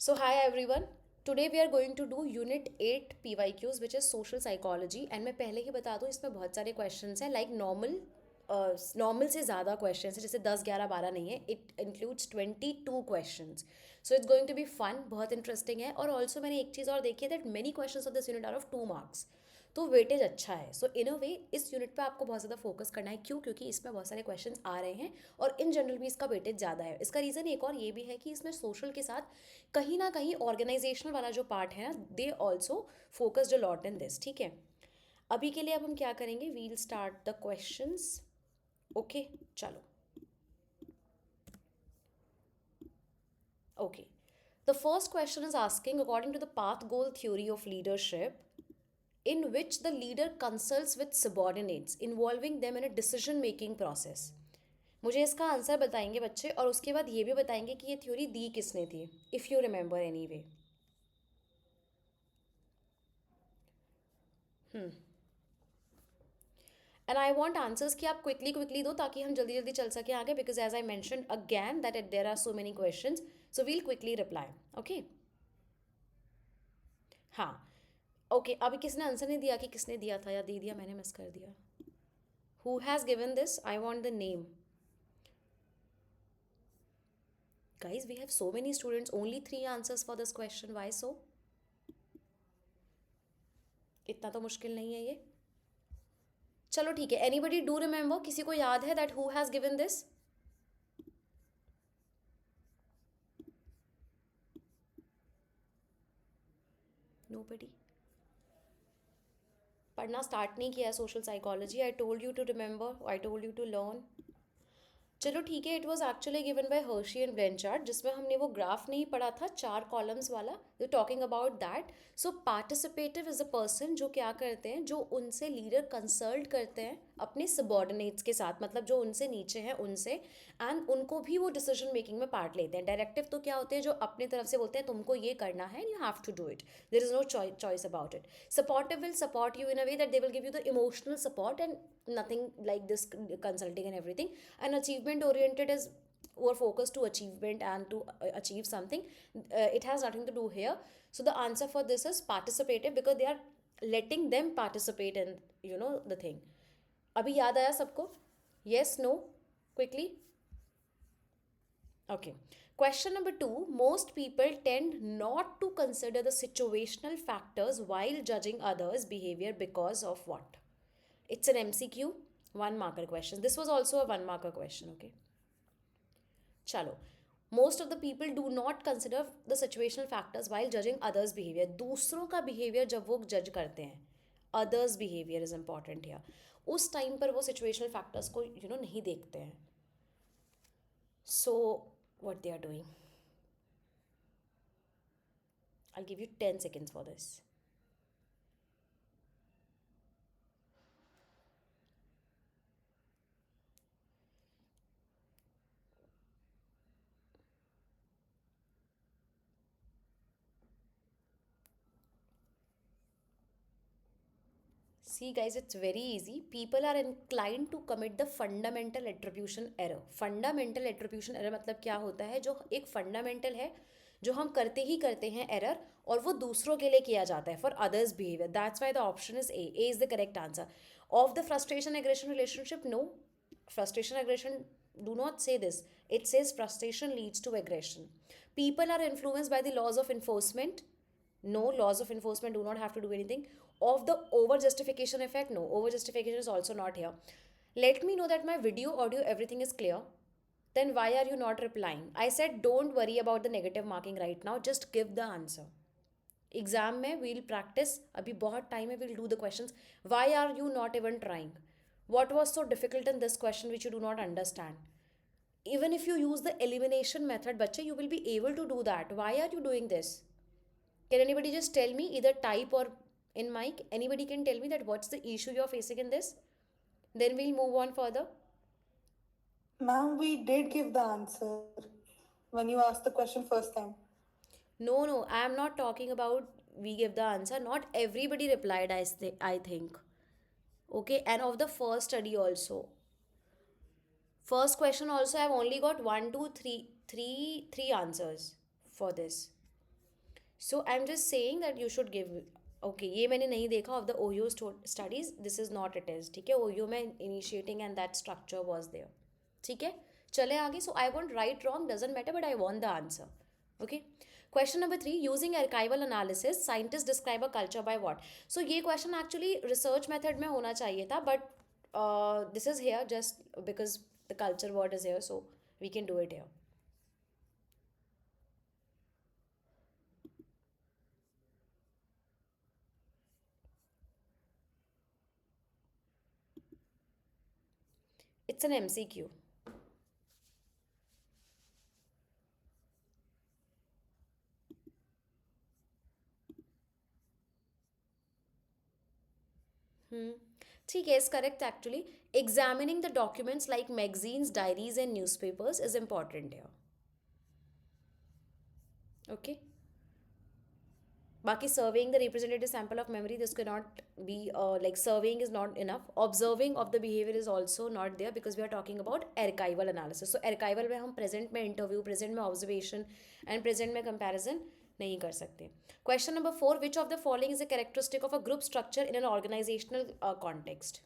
So, hi everyone. Today we are going to do Unit 8 PYQs which is Social Psychology and मैं पहले ही बता दूँ इसमें बहुत सारे questions हैं like normal से ज़्यादा questions हैं जैसे 10 11 12 नहीं है. It includes 22 questions. So it's going to be fun, बहुत interesting है. और also मैंने एक चीज़ और देखी है that many questions of this unit are of 2 marks. तो वेटेज अच्छा है. सो इन अ वे इस यूनिट पे आपको बहुत ज़्यादा फोकस करना है. क्यों? क्योंकि इसमें बहुत सारे क्वेश्चंस आ रहे हैं और इन जनरल भी इसका वेटेज ज़्यादा है. इसका रीज़न एक और ये भी है कि इसमें सोशल के साथ कहीं ना कहीं ऑर्गेनाइजेशनल वाला जो पार्ट है ना, they also focused a lot in this. ठीक है, अभी के लिए अब हम क्या करेंगे, we'll start the questions. Okay, चलो. Okay, the first question is asking according to the path goal theory of leadership in which the leader consults with subordinates, involving them in a decision making process. मुझे इसका answer बताएंगे बच्चे और उसके बाद ये भी बताएंगे कि ये थ्योरी दी किसने थी, if you remember any way. And I want answers कि आप क्विकली क्विकली दो ताकि हम जल्दी जल्दी चल सके आगे, because as I mention again that there are so many question, so we'll quickly reply. Okay, हाँ. ओके, अभी किसने आंसर नहीं दिया कि किसने दिया था या दे दिया, मैंने मिस कर दिया. Who has given this? I want the name. Guys, we have so many students, only 3 answers for this question. Why so? इतना तो मुश्किल नहीं है ये. चलो ठीक है, एनीबडी डू रिमेंबर, किसी को याद है that who has given this? Nobody. पढ़ना स्टार्ट नहीं किया social psychology. I told you to remember, I told you to learn. चलो ठीक है, it was actually given by Hersey and Blanchard, जिसमें हमने वो ग्राफ नहीं पढ़ा था 4 कॉलम्स वाला. You talking about that. So participative is a person जो क्या करते हैं, जो उनसे लीडर कंसल्ट करते हैं अपने सबॉर्डिनेट्स के साथ, मतलब जो उनसे नीचे हैं उनसे, एंड उनको भी वो डिसीजन मेकिंग में पार्ट लेते हैं. डायरेक्टिव तो क्या होते हैं, जो अपनी तरफ से बोलते हैं तुमको ये करना है, you have to do it, there is no choice about it. Supportive will support you in a way that they will give you the emotional support and nothing like this consulting and everything. And achievement oriented is or focused to achievement and to achieve something. It has nothing to do here. So the answer for this is participative because they are letting them participate in the thing. अभी याद आया सबको? Yes, no, quickly. Okay. Question number 2. Most people tend not to consider the situational factors while judging others' behavior because of what? It's an MCQ, 1 marker question. This was also a 1 marker question, okay? Chalo. Most of the people do not consider the situational factors while judging others' behavior. दूसरों का behavior जब वो judge करते हैं, others' behavior is important here. उस time पर वो situational factors को नहीं देखते हैं. So what they are doing? I'll give you 10 seconds for this. See guys, it's very easy. People are inclined to commit the fundamental attribution error. Fundamental attribution error मतलब क्या होता है, जो एक fundamental है जो हम करते ही करते हैं एरर, और वो दूसरों के लिए किया जाता है, for others behaviour. That's why the option is A is the correct answer. Of the frustration aggression relationship, no. Frustration aggression, do not say this. It says frustration leads to aggression. People are influenced by the laws of enforcement. No, laws of enforcement do not have to do anything. Of the over justification effect, no, over justification is also not here. Let me know that my video, audio, everything is clear. Then why are you not replying? I said don't worry about the negative marking right now, just give the answer. Exam में we'll practice, अभी बहुत time है, we'll do the questions. Why are you not even trying? What was so difficult in this question which you do not understand? even if you use the elimination method bache, you will be able to do that. Why are you doing this? Can anybody just tell me, either type or in mic, anybody can tell me that what's the issue you're facing in this? Then we'll move on further. Ma'am, we did give the answer when you asked the question first time. No, I am not talking about we give the answer. Not everybody replied, I think. Okay, and of the first study also. First question also, I've only got one, two, three answers for this. So I am just saying that you should give. Okay, ये मैंने नहीं देखा of the Ohio studies, this is not it is. ठीक है, Ohio में initiating and that structure was there. ठीक है, चले आगे. So I want right wrong doesn't matter, but I want the answer. Okay. Question number 3, using archival analysis scientist describe a culture by what. So ये question actually research method में होना चाहिए था, but this is here just because the culture word is here, so we can do it here. It's an MCQ. Hmm. ठीक है, is correct actually. Examining the documents like magazines, diaries and newspapers is important here. Okay. बाकी surveying the representative sample of memory, this cannot be like surveying is not enough. Observing of the behavior is also not there because we are talking about archival analysis. So archival में हम present में interview, present में observation and present में comparison नहीं कर सकते. Question number 4, which of the following is a characteristic of a group structure in an organizational context?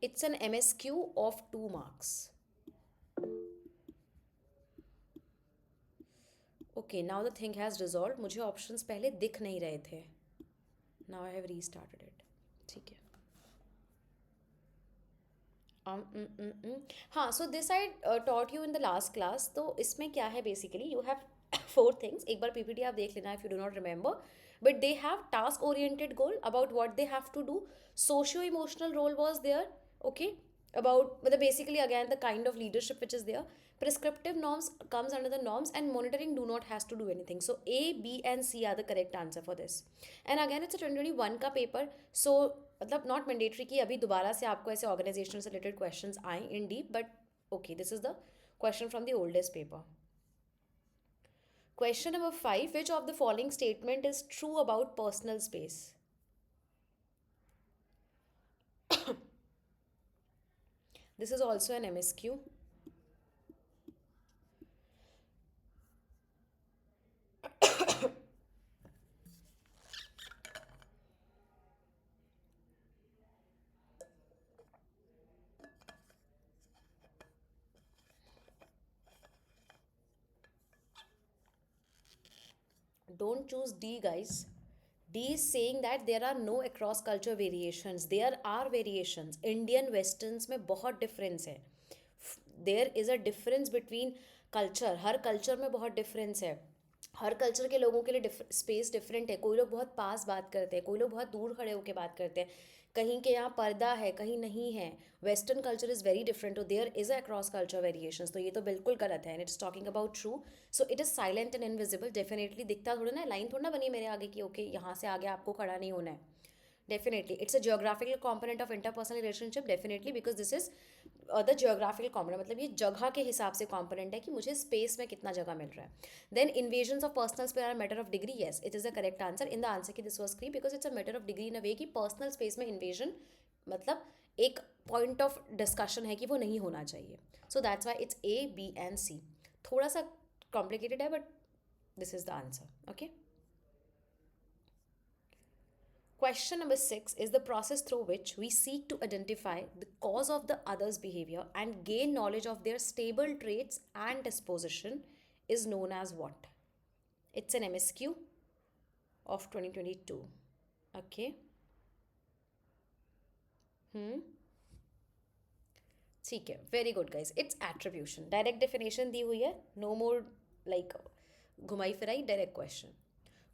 It's an MSQ of 2 marks. Okay, now the thing has resolved. मुझे options पहले दिख नहीं रहे थे. Now I have restarted it. ठीक है. हाँ, so this I taught you in the last class. तो इसमें क्या है basically? You have 4 things. एक बार PPT आप देख लेना if you do not remember. But they have task oriented goal about what they have to do. Socio emotional role was there. Okay, about basically again the kind of leadership which is there. Prescriptive norms comes under the norms, and monitoring do not has to do anything. So A, B and C are the correct answer for this. And again it's a 2021 का paper, so मतलब not mandatory कि अभी दोबारा से आपको ऐसे organisation से related questions आए इन deep, but okay, this is the question from the oldest paper. Question number 5, which of the following statement is true about personal space. This is also an MSQ. Don't choose D, guys. D is saying that there are no across culture variations. There are variations. Indian westerns में बहुत difference है. There is a difference between culture. Her culture में बहुत difference है. हर culture के लोगों के लिए स्पेस डिफरेंट है. कोई लोग बहुत पास बात करते हैं, कोई लोग बहुत दूर खड़े होकर बात करते हैं. कहीं के यहाँ पर्दा है, कहीं नहीं है. Western culture is very different, तो there is a cross culture variations. तो ये तो बिल्कुल गलत है. And it's talking about true. So it is silent and invisible. Definitely दिखता थोड़ा ना, लाइन थोड़ा ना बनी मेरे आगे की ओके यहाँ से आगे आपको खड़ा नहीं होना है. Definitely, it's a geographical component of interpersonal relationship. Definitely, because this is the geographical component, मतलब ये जगह के हिसाब से कॉम्पोनेंट है कि मुझे स्पेस में कितना जगह मिल रहा है. Then invasion of personal space are matter of degree. Yes, it is the correct answer. In the answer की दिस वॉज क्री because it's a matter of degree in a way कि पर्सनल स्पेस में invasion मतलब एक point of discussion है कि वो नहीं होना चाहिए. So that's why it's A, B and C. थोड़ा सा कॉम्प्लिकेटेड है, but this is the answer. Okay. Question number 6 is the process through which we seek to identify the cause of the other's behavior and gain knowledge of their stable traits and disposition is known as what? It's an MSQ of 2022. Okay. ठीक है, very good guys. It's attribution. Direct definition दी हुई है, no more like घुमाई फिराई, direct question.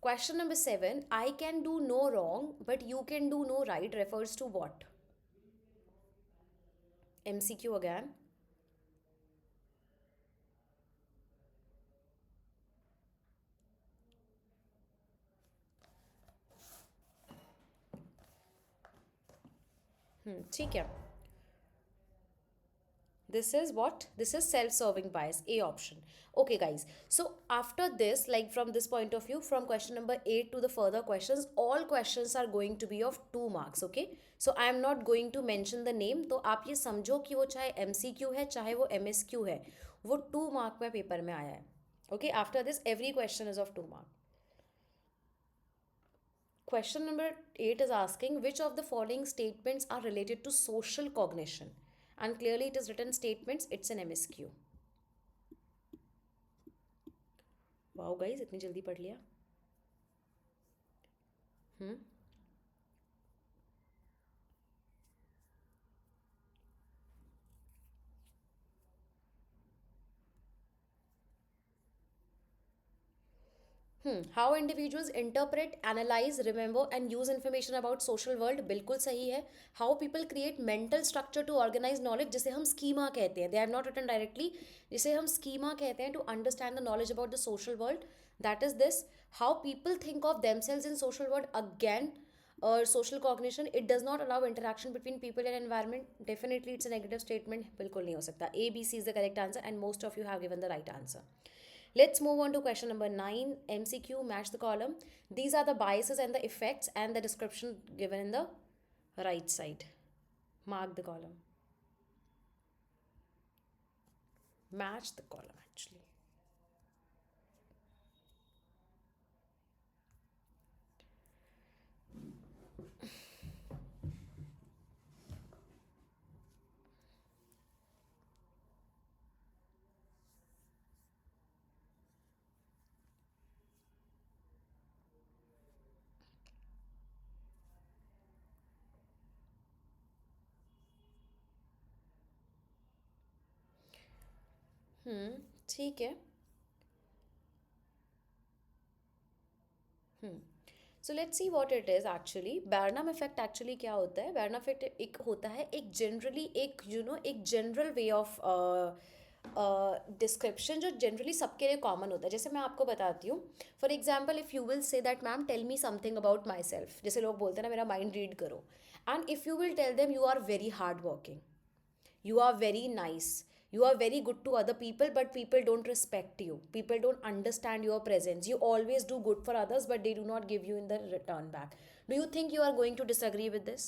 Question number 7, I can do no wrong but you can do no right refers to what? MCQ again. ठीक है. This is what? This is self-serving bias, A option. Okay, guys. So after this, like from this point of view, from question number 8 to the further questions, all questions are going to be of 2 marks, okay? So I am not going to mention the name. तो आप ये समझो कि वो चाहे MCQ है, चाहे वो MSQ है, वो 2 मार्क में पेपर में आया है. Okay, after this, every question is of 2 mark. Question number 8 is asking which of the following statements are related to social cognition? And clearly it is written statements, it's an MSQ. Wow guys, इतनी जल्दी पढ़ लिया. Hmm how individuals interpret analyse remember and use information about social world, बिल्कुल सही है. How people create mental structure to organise knowledge, जिसे हम schema कहते हैं. They have not written directly, जिसे हम स्कीमा कहते हैं, to understand the knowledge about the social world. That is this. How people think of themselves in social world, again social cognition, it does not allow interaction between people and environment. Definitely it's a negative statement, बिल्कुल नहीं हो सकता. A B C is the correct answer and most of you have given the right answer. Let's move on to question number 9, MCQ, match the column. These are the biases and the effects and the description given in the right side. Mark the column. Match the column actually. ठीक है. So let's see what it is actually. Barnum effect actually क्या होता है? बैरनम effect एक होता है, एक generally एक एक जनरल वे ऑफ डिस्क्रिप्शन जो जनरली सबके लिए कॉमन होता है. जैसे मैं आपको बताती हूँ. For example, if you will say that ma'am tell me something about myself, जैसे लोग बोलते हैं ना मेरा माइंड रीड करो. And if you will tell them you are very hard working, you are very nice, you are very good to other people, but people don't respect you, people don't understand your presence, you always do good for others but they do not give you in the return back. Do you think you are going to disagree with this?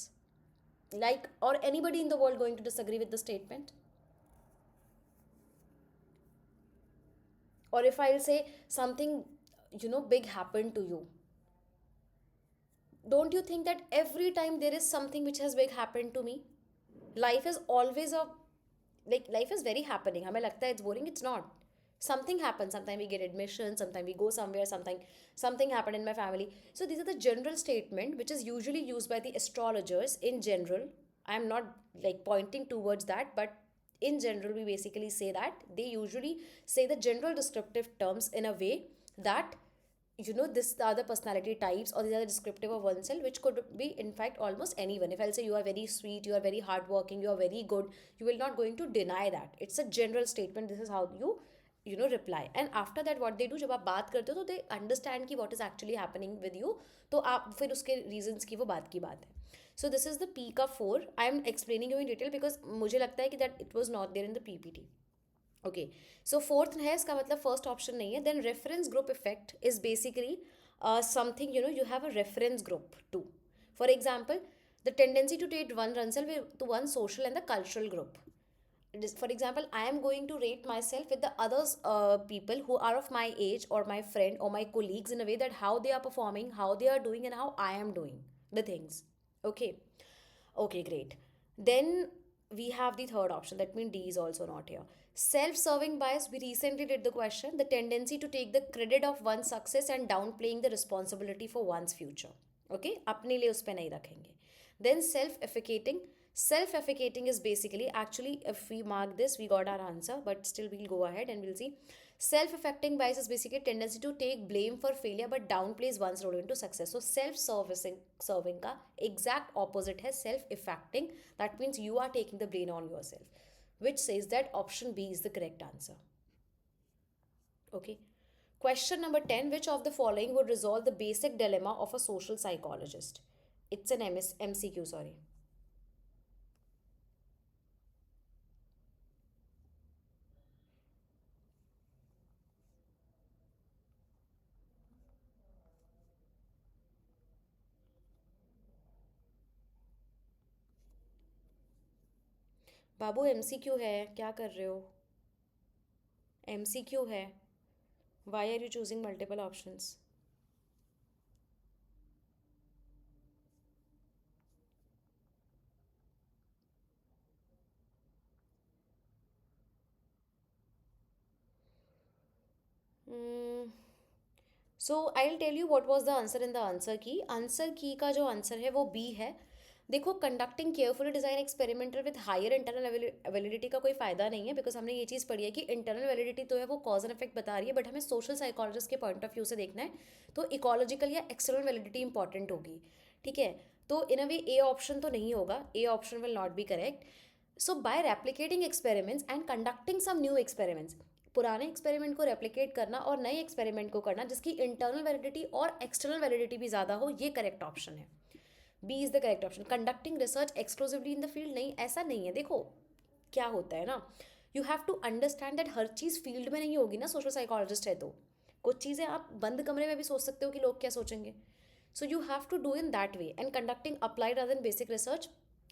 Like, or anybody in the world going to disagree with the statement? Or if I'll say something, big happened to you, don't you think that every time there is something which has big happened to me? Life is always a, like, life is very happening. हमें लगता है it's boring, it's not. Something happens, sometimes we get admission, sometimes we go somewhere, something happened in my family. So these are the general statement which is usually used by the astrologers in general. I am not like pointing towards that, but in general we basically say that they usually say the general descriptive terms in a way that, this are the personality types or these are the descriptive of oneself, which could be in fact almost anyone. If I'll say you are very sweet, you are very hardworking, you are very good, you will not going to deny that. It's a general statement. This is how you reply. And after that what they do, जब आप बात करते हो तो they understand कि what is actually happening with you, तो आप फिर उसके reasons की वो बात की बात है. So this is the P का 4. I am explaining you in detail because मुझे लगता है कि that it was not there in the PPT. Okay, so fourth है, इसका मतलब फर्स्ट ऑप्शन नहीं है. Then reference group effect is basically something, you have a reference group too. For example, the tendency to rate one oneself to one social and the cultural group. For example, I am going to rate myself with the others people who are of my age or my friend or my colleagues in a way that how they are performing, how they are doing, and how I am doing the things. Okay. Okay, great. Then we have the third option. That means D is also not here. Self-serving bias. We recently did the question. The tendency to take the credit of one's success and downplaying the responsibility for one's future. Okay? अपने लिए उस पे नहीं रखेंगे. Then self-efficating. Self-efficating is basically, actually, if we mark this, we got our answer, but still we'll go ahead and we'll see. Self-affecting bias is basically a tendency to take blame for failure but downplays one's role into success. So self-serving का exact opposite है self-affecting. That means you are taking the blame on yourself, which says that option B is the correct answer. Okay. Question number 10. Which of the following would resolve the basic dilemma of a social psychologist? It's an MCQ, sorry. बाबू MCQ है, क्या कर रहे हो? MCQ है. Why are you choosing multiple options? So I will tell you what was the answer in the answer key. Answer key का जो answer है वो बी है. देखो, conducting carefully design experimental with higher internal validity का कोई फायदा नहीं है, बिकॉज हमने ये चीज़ पढ़ी है कि इंटरनल वैलिडिटी तो है वो कॉज एंड इफेक्ट बता रही है, बट हमें सोशल साइकोलॉजिस्ट के पॉइंट ऑफ व्यू से देखना है. तो इकोलॉजिकल या एक्सटर्नल वैलिडिटी इंपॉर्टेंट होगी. ठीक है. तो इन अ वे ए ऑप्शन तो नहीं होगा, A option will not be correct. So by replicating experiments and conducting some new experiments, पुराने एक्सपेरिमेंट को रेप्लिकेट करना और नए एक्सपेरिमेंट को करना जिसकी इंटरनल वैलिडिटी और एक्सटर्नल वैलिडिटी भी ज़्यादा हो, ये करेक्ट ऑप्शन है. B is the correct option. Conducting research exclusively in the field, नहीं, ऐसा नहीं है. देखो क्या होता है ना, you have to understand that हर चीज़ फील्ड में नहीं होगी ना. सोशल साइकोलॉजिस्ट है तो कुछ चीज़ें आप बंद कमरे में भी सोच सकते हो कि लोग क्या सोचेंगे. So you have to do in that way and conducting applied other than basic research.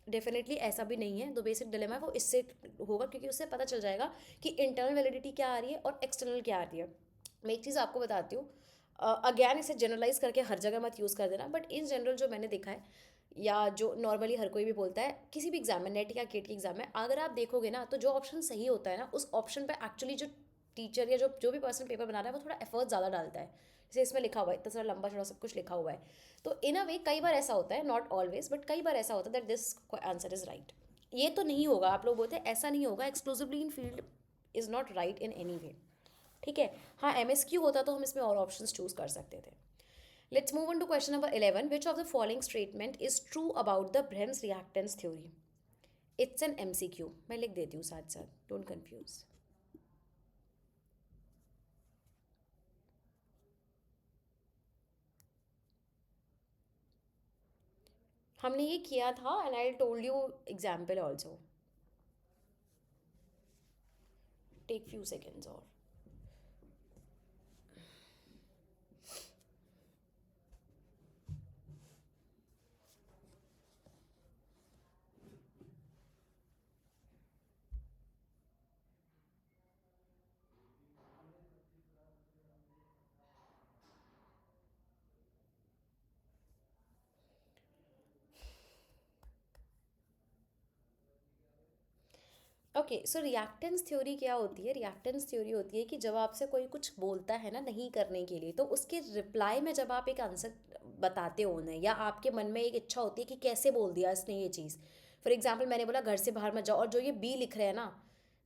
Definitely ऐसा भी नहीं है. दो बेसिक डिलेमा है वो इससे होगा, क्योंकि उससे पता चल जाएगा कि इंटरनल वैलिडिटी क्या आ रही है और एक्सटर्नल क्या आ रही है. मैं एक चीज़ आपको बताती हूँ. अगैन इसे जनरलाइज करके हर जगह मत यूज़ कर देना, बट इन जनरल जो मैंने देखा है या जो नॉर्मली हर कोई भी बोलता है किसी भी एग्जाम में, नेट या गेट के एग्जाम में, अगर आप देखोगे ना तो जो ऑप्शन सही होता है ना उस ऑप्शन पे एक्चुअली जो टीचर या जो जो भी पर्सन पेपर बना रहा है वो थोड़ा एफर्ट ज़्यादा डालता है. जैसे इसमें लिखा हुआ है, इतना सारा लंबा चौड़ा सब कुछ लिखा हुआ है. तो इन अ वे कई बार ऐसा होता है, नॉट ऑलवेज बट कई बार ऐसा होता है that this answer is right. ये तो नहीं होगा, आप लोग बोलते हैं ऐसा नहीं होगा, exclusively in field is not right in any way. ठीक है. हाँ, एमएसक्यू होता तो हम इसमें और ऑप्शन चूज कर सकते थे. Let's move on to question number 11. Which of the following statement is true about the Brehm's reactance theory? It's an MCQ. मैं लिख देती हूँ साथ साथ, डोंट कंफ्यूज. हमने ये किया था and I told you example also. Take few seconds और. ओके, सो रिएक्टेंस थ्योरी क्या होती है? रिएक्टेंस थ्योरी होती है कि जब आपसे कोई कुछ बोलता है ना नहीं करने के लिए, तो उसके रिप्लाई में जब आप एक आंसर बताते हो उन्हें, या आपके मन में एक इच्छा होती है कि कैसे बोल दिया इसने ये चीज़. फॉर एग्जाम्पल मैंने बोला घर से बाहर मत जाओ, और जो ये बी लिख रहे हैं ना,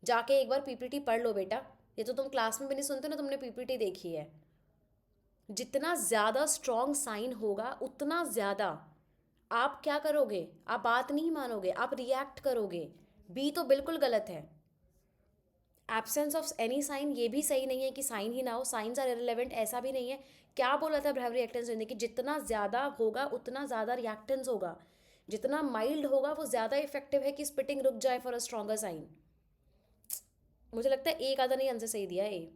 जाके एक बार पीपीटी पढ़ लो बेटा. ये तो तुम क्लास में भी नहीं सुनते ना, तुमने पीपीटी देखी है. जितना ज़्यादा स्ट्रॉन्ग साइन होगा उतना ज़्यादा आप क्या करोगे, आप बात नहीं मानोगे, आप रिएक्ट करोगे. बी तो बिल्कुल गलत है. एब्सेंस ऑफ एनी साइन, ये भी सही नहीं है कि साइन ही ना हो, साइंस आर इरेलीवेंट, ऐसा भी नहीं है. क्या बोला था ब्रेव रिएक्टेंस होने की? जितना ज़्यादा होगा उतना ज़्यादा रिएक्टेंस होगा. जितना माइल्ड होगा वो ज़्यादा इफेक्टिव है कि स्पिटिंग रुक जाए फॉर अ स्ट्रॉन्गर साइन. मुझे लगता है एक आधा नहीं आंसर सही दिया है.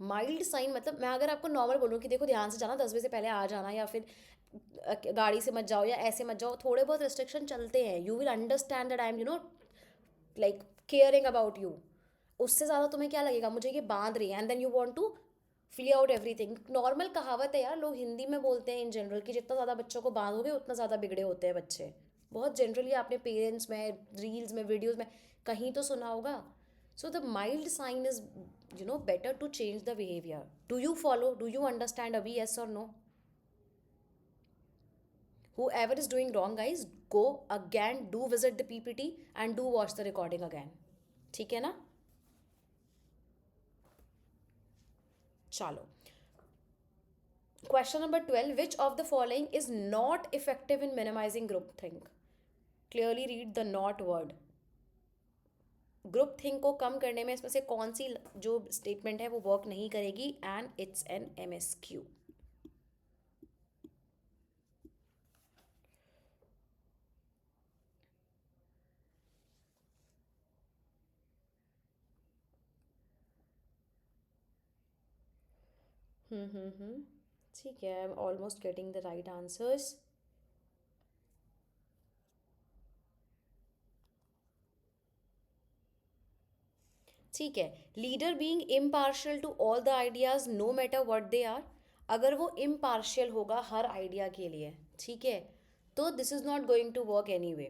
माइल्ड साइन मतलब मैं अगर आपको नॉर्मल बोलूँ कि देखो ध्यान से जाना, 10 बजे से पहले आ जाना, या फिर गाड़ी से मत जाओ या ऐसे मत जाओ, थोड़े बहुत रिस्ट्रिक्शन चलते हैं. You will understand that I am like caring about you. उससे ज़्यादा तुम्हें क्या लगेगा, मुझे ये बांध रही है, and then you want to flee out everything. Normal कहावत है यार, लोग हिंदी में बोलते हैं इन जनरल कि जितना ज़्यादा बच्चों को बांधोगे उतना ज़्यादा बिगड़े होते हैं बच्चे. बहुत जनरली आपने पेरेंट्स में, रील्स में, वीडियोज़ में कहीं तो सुना होगा. So the mild sign is better to change the behaviour. Do you follow, do you understand अभी, येस और no? Whoever is doing wrong, guys, go again, do visit the PPT and do watch the recording again. ठीक है ना? चलो. Question number 12. Which of the following is not effective in minimizing groupthink? Clearly read the not word. Group think को कम करने में इसमें से कौन सी जो स्टेटमेंट है वो वर्क नहीं करेगी? And it's an MSQ. ठीक है, I am almost getting the right answers. ठीक है, leader being impartial to all the ideas no matter what they are, अगर वो इम्पार्शियल होगा हर आइडिया के लिए, ठीक है, तो this is not going to work anyway,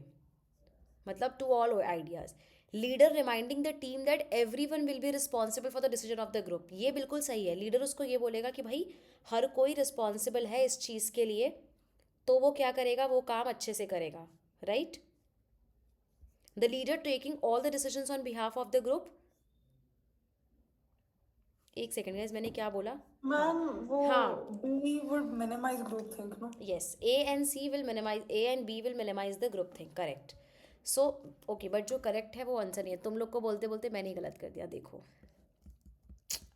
मतलब to all ideas. Leader reminding the team that everyone will be responsible for the decision of the group, ये बिल्कुल सही है। लीडर उसको ये बोलेगा कि भाई हर कोई रिस्पॉन्सिबल है इस चीज़ के लिए, तो वो क्या करेगा, वो काम अच्छे से करेगा, right. The leader taking all the decisions on behalf of the group, एक सेकेंड गाइस, मैंने क्या बोला? हाँ, मैम वो हाँ, we would minimize groupthink, no? yes, A and C will minimize, A and B will minimize the group thing, correct. So okay, but जो correct है वो आंसर नहीं है, तुम लोग को बोलते बोलते मैंने ही गलत कर दिया, देखो।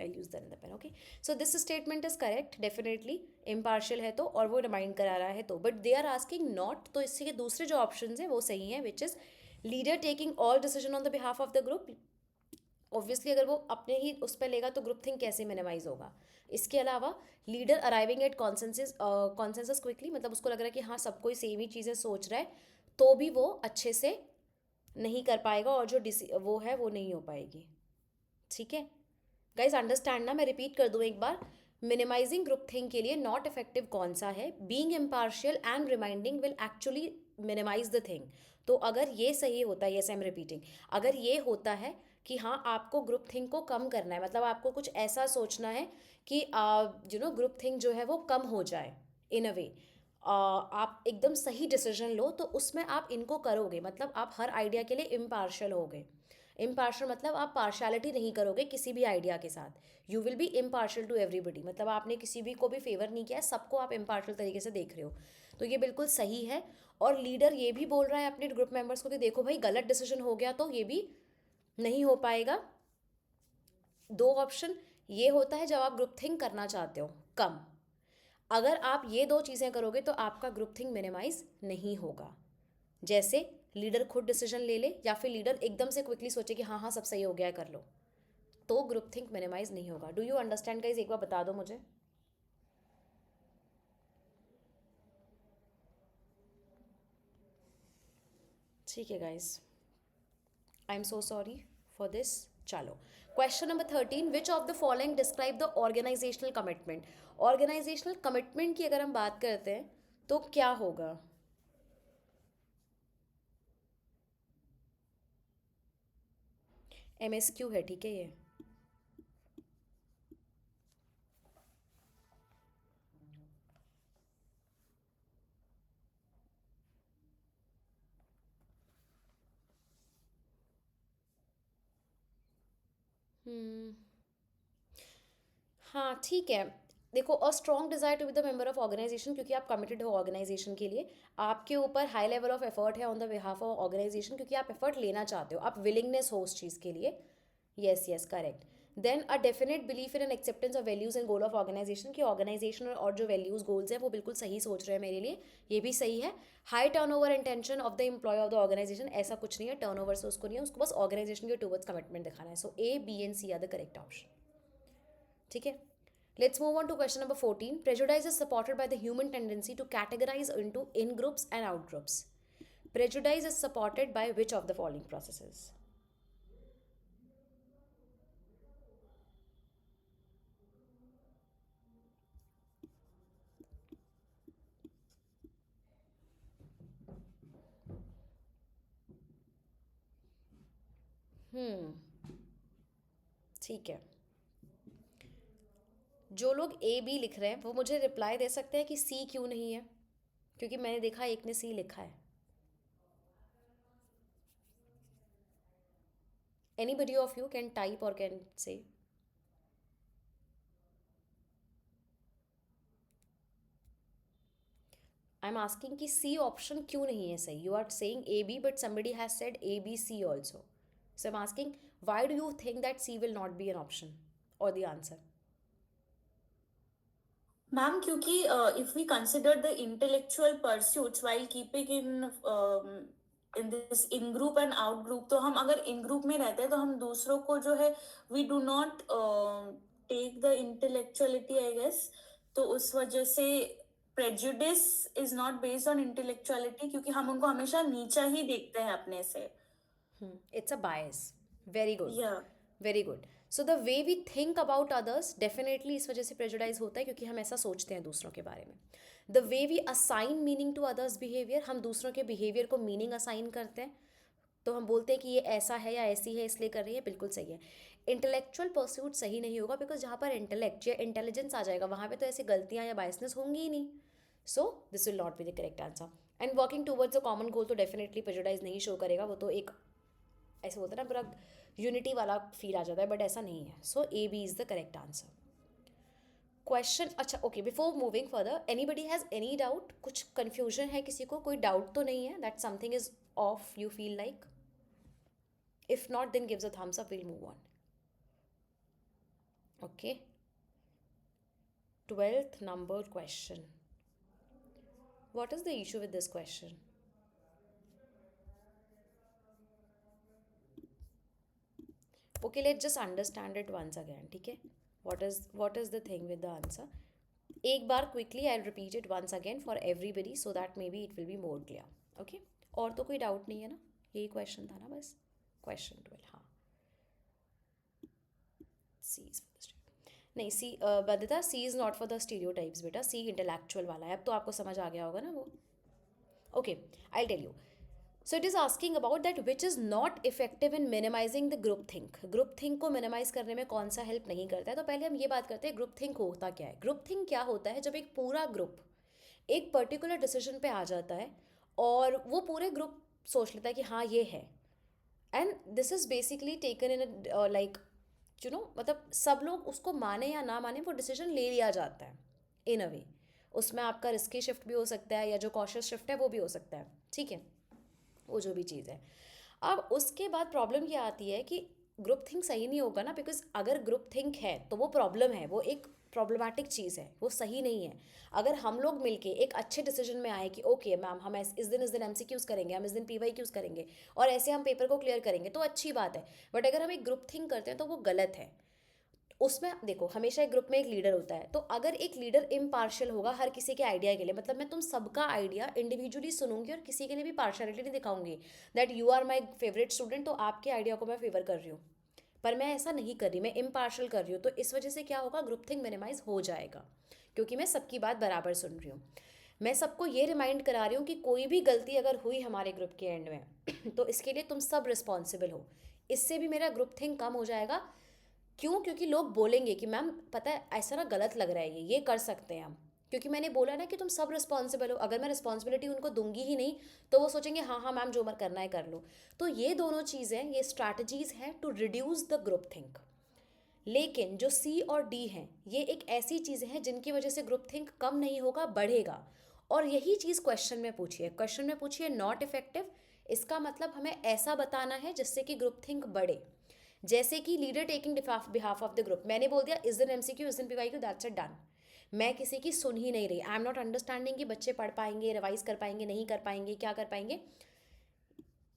I'll use that in the pen, okay. So this statement is correct, definitely impartial है तो, और वो रिमाइंड करा रहा है तो, but they are asking not, तो इससे के दूसरे जो ऑप्शन है वो सही है, which is leader taking all decision on the behalf of the group. Obviously अगर वो अपने ही उस पर लेगा तो ग्रुप थिंक कैसे मिनिमाइज होगा। इसके अलावा leader arriving at consensus quickly, मतलब उसको लग रहा है कि हाँ सब कोई सेम ही चीज़ें सोच रहा है, तो भी वो अच्छे से नहीं कर पाएगा, और जो वो है वो नहीं हो पाएगी, ठीक है। गाइज अंडरस्टैंड ना, मैं रिपीट कर दूँ एक बार, मिनिमाइजिंग ग्रुप थिंक के लिए नॉट इफेक्टिव कौन सा है, being impartial and reminding will actually minimise the thing. तो अगर ये सही होता है, यस आई एम रिपीटिंग, अगर ये होता है कि हाँ आपको ग्रुप थिंक को कम करना है, मतलब आपको कुछ ऐसा सोचना है कि ग्रुप थिंक जो है वो कम हो जाए इन अ वे, आप एकदम सही डिसीजन लो, तो उसमें आप इनको करोगे, मतलब आप हर आइडिया के लिए इम्पार्शियल होगे। इम्पार्शियल मतलब आप पार्शलिटी नहीं करोगे किसी भी आइडिया के साथ, you will be impartial to everybody, मतलब आपने किसी भी को भी फेवर नहीं किया है, सबको आप इम्पार्शियल तरीके से देख रहे हो, तो ये बिल्कुल सही है। और लीडर ये भी बोल रहा है अपने ग्रुप मेंबर्स को कि देखो भाई गलत डिसीजन हो गया तो ये भी नहीं हो पाएगा। दो ऑप्शन, ये होता है जब आप ग्रुप थिंक करना चाहते हो कम, अगर आप ये दो चीज़ें करोगे तो आपका ग्रुप थिंक मिनिमाइज नहीं होगा, जैसे लीडर खुद डिसीजन ले ले या फिर लीडर एकदम से क्विकली सोचे कि हाँ हाँ सब सही हो गया है कर लो, तो ग्रुप थिंक मिनिमाइज नहीं होगा। डू यू अंडरस्टैंड गाइज, एक बार बता दो मुझे। ठीक है guys, I am so sorry for this. चलो, question number 13, which of the following describe the organisational commitment. Organisational commitment की अगर हम बात करते हैं तो क्या होगा? MSQ है, ठीक है ये। हम्म, हाँ ठीक है। देखो, a strong desire to be the member of organisation, क्योंकि आप कमिटेड हो ऑर्गेनाइजेशन के लिए, आपके ऊपर हाई लेवल ऑफ एफर्ट है on the behalf of organisation, क्योंकि आप एफर्ट लेना चाहते हो, आप विलिंगनेस हो उस चीज़ के लिए। Yes yes correct. Then a definite belief in an acceptance of values and goal of organisation, की ऑर्गेनाइजेशन और जो वैल्यूज गोल्स है वो बिल्कुल सही सोच रहे हैं मेरे लिए, ये भी सही है। High turnover intention of the employ of the organisation, ऐसा कुछ नहीं है, टर्न ओवर से उसको नहीं है, उसको बस ऑर्गेनाइजेशन के टूवर्ड्स कमिटमेंट दिखाना है। So A, B and C are the correct option, ठीक है। Let's move on to question number 14. Prejudice is supported by the human tendency to categorize into in groups and out groups. Prejudice is supported by which of the following processes? Hmm, ठीक है। जो लोग A B लिख रहे हैं वो मुझे reply दे सकते हैं कि C क्यों नहीं है, क्योंकि मैंने देखा एक ने C लिखा है। Anybody of you can type or can say. I'm asking कि C option क्यों नहीं है सही? You are saying AB but somebody has said ABC also. So I'm asking, why do you think that C will not be an option or the answer? Ma'am, क्योंकि if we consider the intellectual pursuits while keeping in this in group and out group, तो हम अगर in group में रहते हैं तो हम दूसरों को जो है we do not take the intellectuality, I guess. तो उस वजह से prejudice is not based on intellectuality, क्योंकि हम उनको हमेशा नीचा ही देखते हैं अपने से. It's a bias. Very good. Yeah. Very good. So the way we think about others definitely इस वजह से प्रेजुडाइज होता है क्योंकि हम ऐसा सोचते हैं दूसरों के बारे में. The way we assign meaning to others behaviour, हम दूसरों के बिहेवियर को मीनिंग असाइन करते हैं. तो हम बोलते हैं कि ये ऐसा है या ऐसी है इसलिए कर रही है, बिल्कुल सही है. इंटेलेक्चुअल परस्यूट सही नहीं होगा बिकॉज जहाँ पर इंटेलेक्ट या इंटेलिजेंस आ जाएगा वहाँ पे तो ऐसी गलतियाँ या बायसनेस होंगी ही नहीं. So this will not be the correct answer. And working towards a common goal तो डेफिनेटली प्रेजुडाइज नहीं शो करेगा. वो तो एक ऐसे बोलते हैं ना पूरा यूनिटी वाला फील आ जाता है, बट ऐसा नहीं है. So A B is the correct answer. Question, अच्छा okay, before moving further, anybody has any doubt? कुछ कन्फ्यूजन है किसी को? कोई डाउट तो नहीं है that something is of you feel like? If not, then gives a thumbs up. We'll move on. Okay. 12th number question. What is the issue with this question? Okay, let's just understand it once again. ठीक है? What is the thing with the answer? एक बार quickly I'll repeat it once again for everybody so that maybe it will be more clear. Okay? और तो कोई doubt नहीं है ना? यही क्वेश्चन था ना बस? क्वेश्चन 12, हाँ. सी इज फॉर द नहीं, सी बदता, C is not for the stereotypes बेटा. सी इंटेलेक्चुअल वाला है. अब तो आपको समझ आ गया होगा ना वो. Okay, I tell you. So it is asking about that which is not effective in minimising the groupthink. Groupthink को मिनिमाइज करने में कौन सा हेल्प नहीं करता है? तो पहले हम ये बात करते हैं ग्रुप थिंक होता क्या है. ग्रुप थिंक क्या होता है? जब एक पूरा ग्रुप एक पर्टिकुलर डिसीजन पे आ जाता है और वो पूरे ग्रुप सोच लेता है कि हाँ ये है. And this is basically taken in like मतलब सब लोग उसको माने या ना माने वो डिसीजन ले लिया जाता है इन अ वे. उसमें आपका रिस्की शिफ्ट भी हो सकता है या जो कॉशियस शिफ्ट है वो भी हो सकता है. ठीक है, वो जो भी चीज़ है. अब उसके बाद प्रॉब्लम ये आती है कि ग्रुप थिंक सही नहीं होगा ना, बिकॉज अगर ग्रुप थिंक है तो वो प्रॉब्लम है, वो एक प्रॉब्लमेटिक चीज़ है, वो सही नहीं है. अगर हम लोग मिलके एक अच्छे डिसीजन में आए कि ओके मैम हम इस दिन MCQs करेंगे, हम इस दिन PYQs करेंगे और ऐसे हम पेपर को क्लियर करेंगे तो अच्छी बात है. बट अगर हम एक ग्रुप थिंक करते हैं तो वो गलत है. उसमें देखो हमेशा एक ग्रुप में एक लीडर होता है. तो अगर एक लीडर इम्पार्शियल होगा हर किसी के आइडिया के लिए, मतलब मैं तुम सबका आइडिया इंडिविजुअली सुनूंगी और किसी के लिए भी पार्शियलिटी नहीं दिखाऊंगी that you are my favourite student तो आपके आइडिया को मैं फेवर कर रही हूँ, पर मैं ऐसा नहीं कर रही, मैं इम्पार्शियल कर रही हूँ. तो इस वजह से क्या होगा, ग्रुप थिंक मिनिमाइज हो जाएगा क्योंकि मैं सबकी बात बराबर सुन रही हूँ. मैं सबको ये रिमाइंड करा रही हूँ कि कोई भी गलती अगर हुई हमारे ग्रुप के एंड में तो इसके लिए तुम सब रिस्पॉन्सिबल हो. इससे भी मेरा ग्रुप थिंक कम हो जाएगा. क्यों? क्योंकि लोग बोलेंगे कि मैम पता है ऐसा ना गलत लग रहा है, ये कर सकते हैं हम, क्योंकि मैंने बोला ना कि तुम सब रिस्पॉन्सिबल हो. अगर मैं रिस्पॉन्सिबिलिटी उनको दूंगी ही नहीं तो वो सोचेंगे हाँ हाँ मैम जो मर करना है कर लो. तो ये दोनों चीज़ें, ये स्ट्रैटेजीज हैं to reduce the groupthink. लेकिन जो सी और डी हैं ये एक ऐसी चीज़ें हैं जिनकी वजह से ग्रुप थिंक कम नहीं होगा, बढ़ेगा. और यही चीज़ क्वेश्चन में पूछी है. क्वेश्चन में पूछी है नॉट इफेक्टिव, इसका मतलब हमें ऐसा बताना है जिससे कि ग्रुप थिंक बढ़े. जैसे कि leader taking behalf of the group, मैंने बोल दिया इस दिन MCQ इस दिन PYQ, दैट्स इट डन. मैं किसी की सुन ही नहीं रही. आई एम नॉट अंडरस्टैंडिंग कि बच्चे पढ़ पाएंगे, रिवाइज कर पाएंगे, नहीं कर पाएंगे, क्या कर पाएंगे.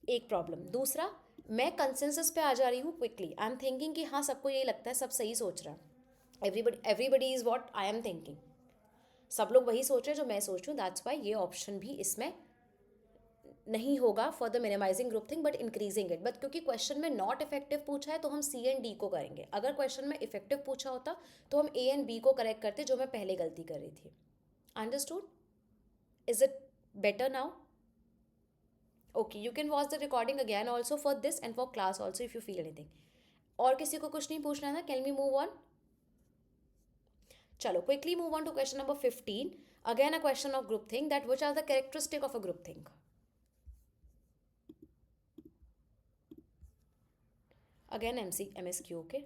एक प्रॉब्लम. दूसरा, मैं कंसेंसस पे आ जा रही हूँ क्विकली. आई एम थिंकिंग कि हाँ सबको यही लगता है, सब सही सोच रहा है. Everybody is what I am thinking. सब लोग वही सोच रहे हैं जो मैं सोच रही हूँ. दैट्स वाई ये ऑप्शन भी इसमें नहीं होगा for the minimising group thing but increasing it. But क्योंकि क्वेश्चन में नॉट इफेक्टिव पूछा है तो हम C एंड D को करेंगे. अगर क्वेश्चन में इफेक्टिव पूछा होता तो हम A एंड B को करेक्ट करते, जो मैं पहले गलती कर रही थी. Understood? Is it better now? Okay, you can watch the recording again also for this and for class also if you feel anything. और किसी को कुछ नहीं पूछना था? Can we move on? चलो quickly move on to question number 15. Again a question of group think, that which are the characteristic of a group thing. Again MSQ, okay.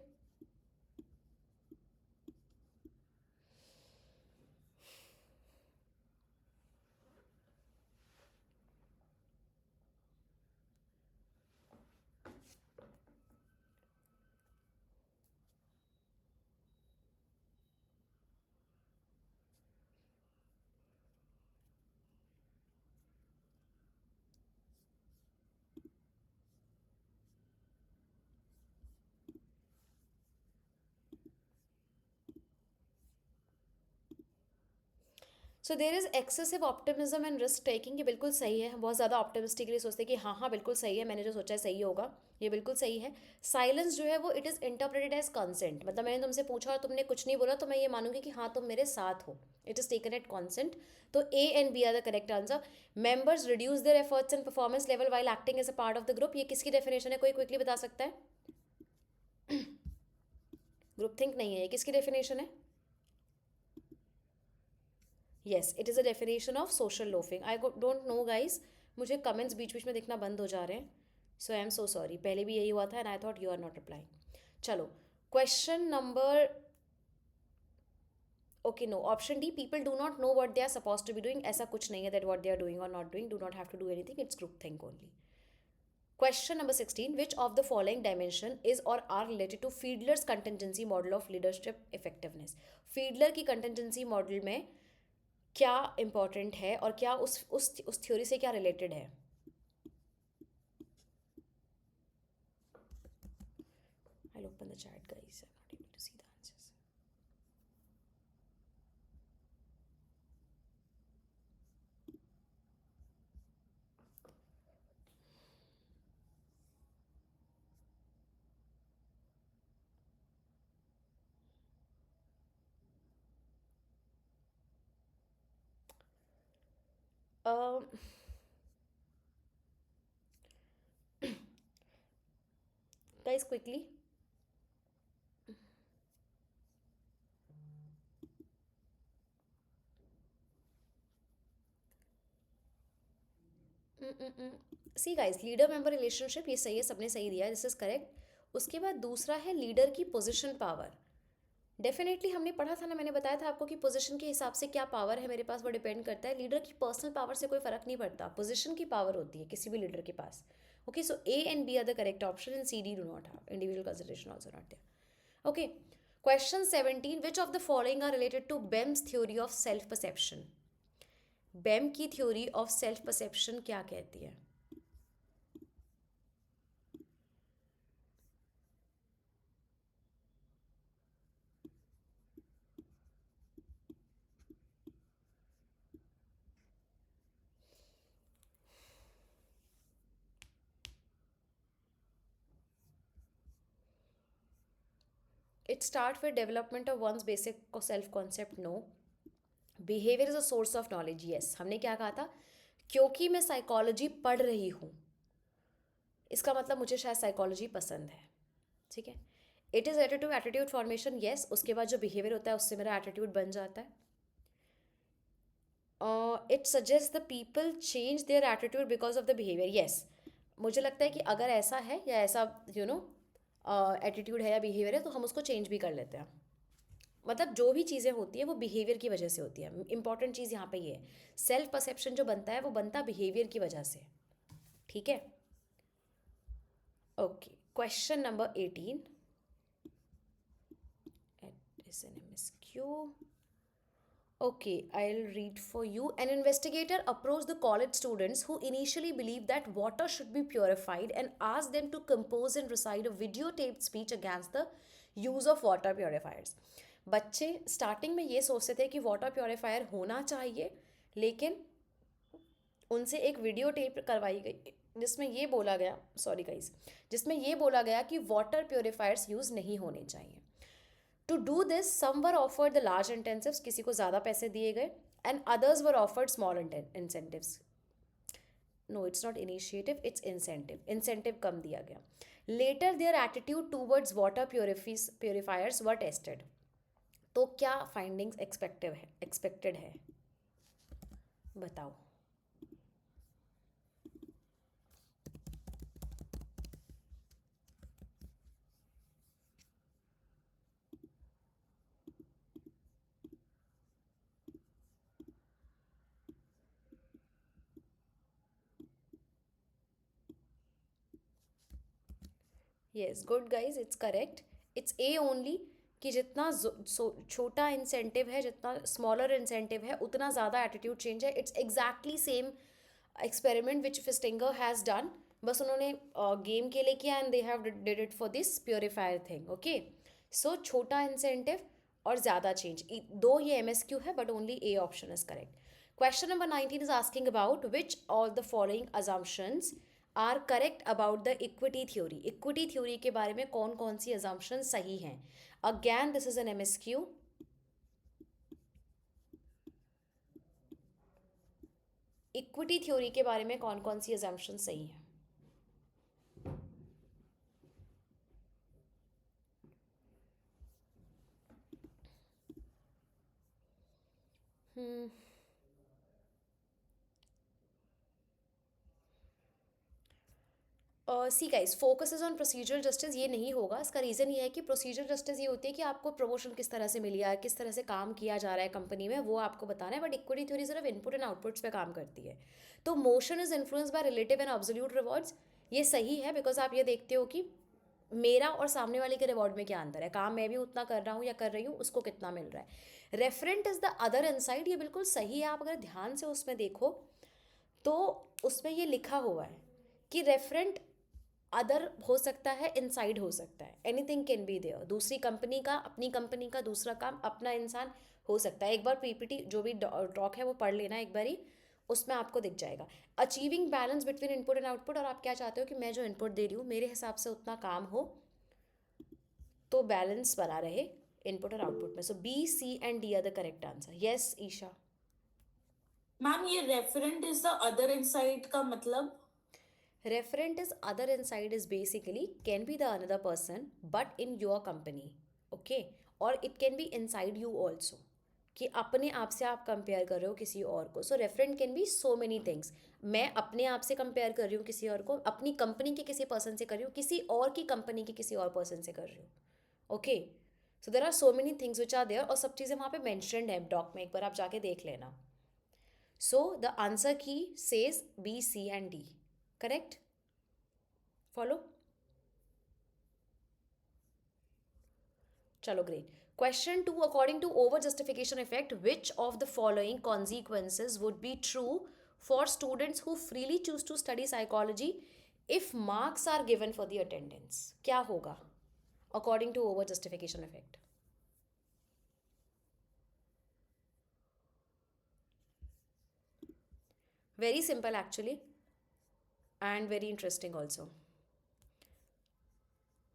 So there is excessive optimism and risk taking. ये बिल्कुल सही है. बहुत ज़्यादा optimistically सोचते हैं कि हाँ हाँ बिल्कुल सही है, मैंने जो सोचा है सही होगा. ये बिल्कुल सही है। साइलेंस जो है वो it is interpreted as consent, मतलब मैंने तुमसे पूछा और तुमने कुछ नहीं बोला तो मैं ये मानूंगी कि हाँ तुम मेरे साथ हो, it is taken at consent. तो A and B are the correct answer. Members reduce their efforts and performance level while acting as a part of the group, ये किसकी डेफिनेशन है, कोई क्विकली बता सकता है? ग्रुप थिंक नहीं है, ये किसकी डेफिनेशन है? Yes, it is a definition of social loafing. I don't know guys, मुझे कमेंट्स बीच बीच में दिखना बंद हो जा रहे हैं, सो आई एम सो सॉरी। पहले भी यही हुआ था and I thought you are not replying. चलो, question number, okay no, option D, people do not know what they are suppose to be doing, ऐसा कुछ नहीं है that what they are doing और not doing, do not have to do anything, it's group think only. Question number 16, which of the following dimension is or are related to Fiedler's contingency model of leadership effectiveness? Fiedler की contingency model में क्या important है और क्या उस theory से क्या related है? I'll open the chat guys, I'm not able to see the answers. Um, guys quickly. See guys, leader member relationship ये सही है, सबने सही दिया, दिस इज करेक्ट। उसके बाद दूसरा है लीडर की पोजीशन पावर। डेफिनेटली हमने पढ़ा था ना, मैंने बताया था आपको कि पोजीशन के हिसाब से क्या पावर है मेरे पास वो डिपेंड करता है। लीडर की पर्सनल पावर से कोई फर्क नहीं पड़ता, पोजीशन की पावर होती है किसी भी लीडर के पास। Okay, so A and B are the correct option and C D do not have individual consideration also not there. Okay, question 17, which of the following are related to Bem's theory of self perception? Bem की theory of self perception क्या कहती है? It starts with development of one's basic self concept. No. Behavior is a source of knowledge. Yes. हमने क्या कहा था? क्योंकि मैं साइकोलॉजी पढ़ रही हूँ, इसका मतलब मुझे शायद साइकोलॉजी पसंद है। ठीक है। It is related to attitude formation. Yes, उसके बाद जो बिहेवियर होता है उससे मेरा एटीट्यूड बन जाता है। It suggest the people change their attitude because of the behaviour. Yes, मुझे लगता है कि अगर ऐसा है या ऐसा एटीट्यूड है या बिहेवियर है तो हम उसको चेंज भी कर लेते हैं। मतलब जो भी चीज़ें होती है वो बिहेवियर की वजह से होती है। इंपॉर्टेंट चीज़ यहाँ पे ये है, सेल्फ परसेप्शन जो बनता है वो बनता बिहेवियर की वजह से। ठीक है। Okay, question number 18 is an MSQ. Okay, I'll read for you. An investigator approached the college students who initially believed that water should be purified and asked them to compose and recite a videotaped speech against the use of water purifiers. बच्चे starting में ये सोचते थे कि water purifier होना चाहिए, लेकिन उनसे एक वीडियो टेप करवाई गई जिसमें ये बोला गया, सॉरी गाइस, जिसमें ये बोला गया कि वाटर प्योरीफायर्स यूज़ नहीं होने चाहिए। To do this some were offered the large incentives, किसी को ज़्यादा पैसे दिए गए, and others were offered small incentives. No, it's not initiative, it's incentive, incentive कम दिया गया। Later their attitude towards water purifiers were tested. तो क्या फाइंडिंग्स एक्सपेक्टेड है बताओ। Yes, good guys, it's correct, it's A only, कि जितना छोटा इंसेंटिव है, जितना स्मॉलर इंसेंटिव है, उतना ज़्यादा एटीट्यूड चेंज है। It's exactly same experiment which Festinger has done, बस उन्होंने गेम के लिए किया and they have did it for this purifier thing. Okay, so छोटा इंसेंटिव और ज़्यादा चेंज, दो ये MSQ है but only A option is correct. Question number 19 is asking about which all the following assumptions are correct about the equity theory. Equity theory के बारे में कौन कौन सी अजम्पशन सही हैं? Again this is an MSQ। Equity theory के बारे में कौन कौन सी अजम्पशन सही हैं? See guys, focus on procedural justice ये नहीं होगा। इसका रीज़न ये है कि प्रोसीजरल जस्टिस ये होती है कि आपको प्रमोशन किस तरह से मिली है, किस तरह से काम किया जा रहा है कंपनी में, वो आपको बताना है। बट इक्विटी थ्योरी सिर्फ इनपुट एंड आउटपुट्स पे काम करती है। तो motion is influence by relative and absolute rewards, ये सही है बिकॉज आप ये देखते हो कि मेरा और सामने वाले के रिवॉर्ड में क्या अंतर है, काम मैं भी उतना कर रहा हूँ या कर रही हूँ, उसको कितना मिल रहा है। Referent is the other inside, ये बिल्कुल सही है। आप अगर ध्यान से उसमें देखो तो उसमें ये लिखा हुआ है कि रेफरेंट अदर हो सकता है, इनसाइड हो सकता है, एनीथिंग कैन बी देयर। दूसरी कंपनी का, अपनी कंपनी का दूसरा काम, अपना इंसान हो सकता है। एक बार PPT जो भी टॉक है वो पढ़ लेना एक बारी, उसमें आपको दिख जाएगा। Achieving balance between input and output, और आप क्या चाहते हो कि मैं जो इनपुट दे रही हूँ मेरे हिसाब से उतना काम हो, तो बैलेंस बना रहे इनपुट और आउटपुट में। So B, C and D are the correct answer. Yes Isha. Ma'am ये referent is the other inside का मतलब? Referent is other inside is basically can be the another person but in your company, okay, or it can be inside you also, कि अपने आप से आप compare कर रहे हो किसी और को। So referent can be so many things. मैं अपने आप से कंपेयर कर रही हूँ किसी और को, अपनी कंपनी के किसी पर्सन से कर रही हूँ, किसी और की कंपनी के किसी और पर्सन से कर रही हूँ। Okay, so there are so many things which are there, और सब चीज़ें वहाँ पे मैंशनड है डॉक में, एक बार आप जाके देख लेना। सो द आंसर की says B, C and D, correct. Follow. चलो great. Question 2, according to over justification effect which of the following consequences would be true for students who freely choose to study psychology if marks are given for the attendance? क्या होगा according to over justification effect? Very simple actually and very interesting also.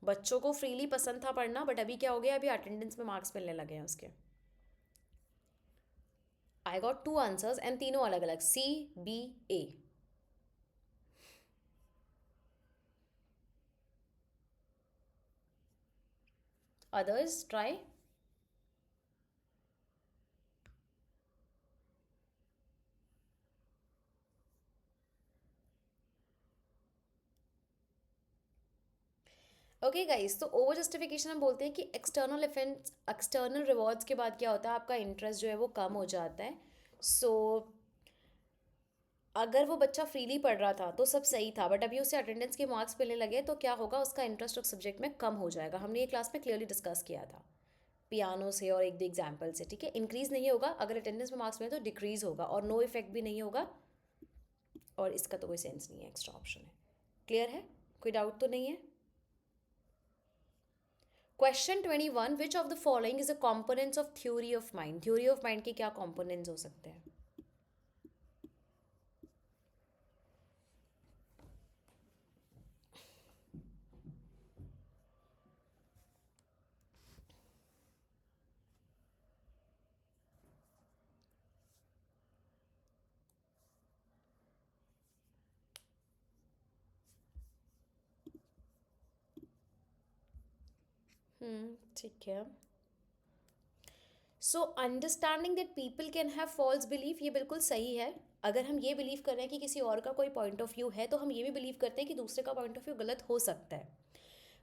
बच्चों को freely पसंद था पढ़ना, but अभी क्या हो गया, अभी अटेंडेंस में मार्क्स मिलने लगे हैं उसके। आई गॉट 2 आंसर्स एंड तीनों अलग अलग, C, B, A। Others try. Okay guys, तो ओवर जस्टिफिकेशन हम बोलते हैं कि एक्सटर्नल इफेक्ट्स, एक्सटर्नल रिवॉर्ड्स के बाद क्या होता है, आपका इंटरेस्ट जो है वो कम हो जाता है। सो अगर वो बच्चा फ्रीली पढ़ रहा था तो सब सही था, बट अभी उसे अटेंडेंस के मार्क्स मिलने लगे तो क्या होगा, उसका इंटरेस्ट उस सब्जेक्ट में कम हो जाएगा। हमने ये क्लास में क्लियरली डिस्कस किया था पियानो से और एक दो एग्जाम्पल से, ठीक है। इंक्रीज नहीं होगा, अगर अटेंडेंस में मार्क्स मिले तो डिक्रीज होगा, और नो इफेक्ट भी नहीं होगा, और इसका तो कोई सेंस नहीं है, एक्स्ट्रा ऑप्शन है। क्लियर है? कोई डाउट तो नहीं है? Question 21, which of the following is a components of theory of mind? Theory of mind के क्या कॉम्पोनेंट्स हो सकते हैं? ठीक है। So understanding that people can have false belief, ये बिल्कुल सही है। अगर हम ये बिलीव कर रहे हैं कि किसी और का कोई पॉइंट ऑफ व्यू है, तो हम ये भी बिलीव करते हैं कि दूसरे का पॉइंट ऑफ व्यू गलत हो सकता है।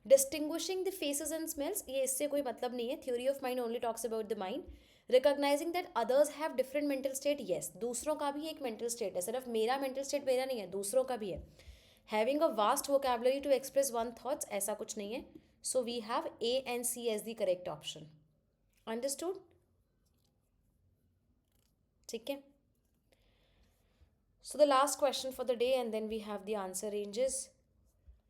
Distinguishing the faces and smells, ये इससे कोई मतलब नहीं है। Theory of mind only talks about the mind. Recognising that others have different mental state, yes, दूसरों का भी एक मेंटल स्टेट है, सिर्फ मेरा मेंटल स्टेट मेरा नहीं है, दूसरों का भी है। Having a vast vocabulary to express one thoughts, ऐसा कुछ नहीं है। So we have A and C as the correct option. Understood? ठीक है। So the last question for the day, and then we have the answer ranges.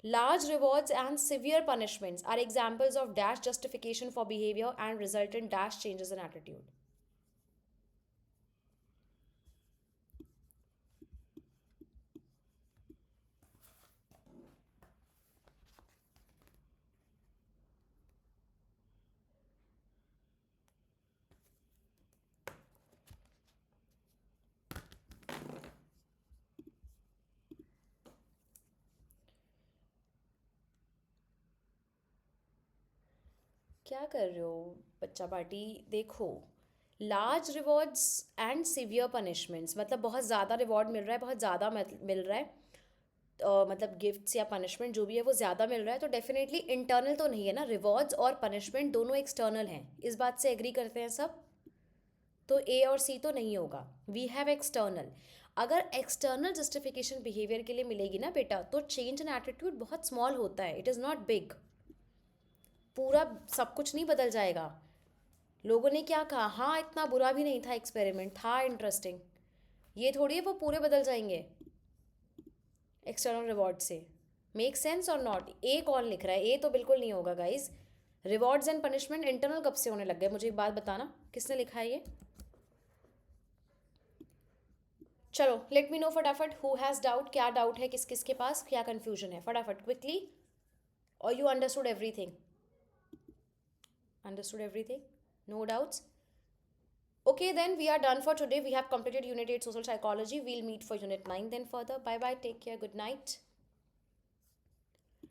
Large rewards and severe punishments are examples of dash justification for behavior and resultant dash changes in attitude. क्या कर रहे हो बच्चा party? देखो, large rewards and severe punishments, मतलब बहुत ज़्यादा reward मिल रहा है, बहुत ज़्यादा मिल रहा है, मतलब गिफ्ट्स या पनिशमेंट जो भी है वो ज़्यादा मिल रहा है, तो डेफिनेटली इंटरनल तो नहीं है ना, रिवॉर्ड्स और पनिशमेंट दोनों एक्सटर्नल हैं, इस बात से एग्री करते हैं सब। तो ए और सी तो नहीं होगा, वी हैव एक्सटर्नल। अगर एक्सटर्नल जस्टिफिकेशन बिहेवियर के लिए मिलेगी ना बेटा, तो चेंज इन एटीट्यूड बहुत स्मॉल होता है, इट इज़ नॉट बिग। पूरा सब कुछ नहीं बदल जाएगा। लोगों ने क्या कहा, हाँ इतना बुरा भी नहीं था, एक्सपेरिमेंट था इंटरेस्टिंग, ये थोड़ी है वो पूरे बदल जाएंगे एक्सटर्नल रिवॉर्ड से। मेक सेंस और नॉट? ए कौन लिख रहा है? ए तो बिल्कुल नहीं होगा guys. Rewards and punishment internal कब से होने लग गए? मुझे एक बात बताना, किसने लिखा है ये? चलो लेट मी नो फटाफट, हु हैज़ डाउट, क्या डाउट है किस किस के पास, क्या कन्फ्यूजन है, फटाफट क्विकली। और you understood everything? Understood everything, no doubts? Okay, then we are done for today. We have completed Unit 8 Social Psychology. We'll meet for Unit 9 then further. Bye bye. Take care. Good night.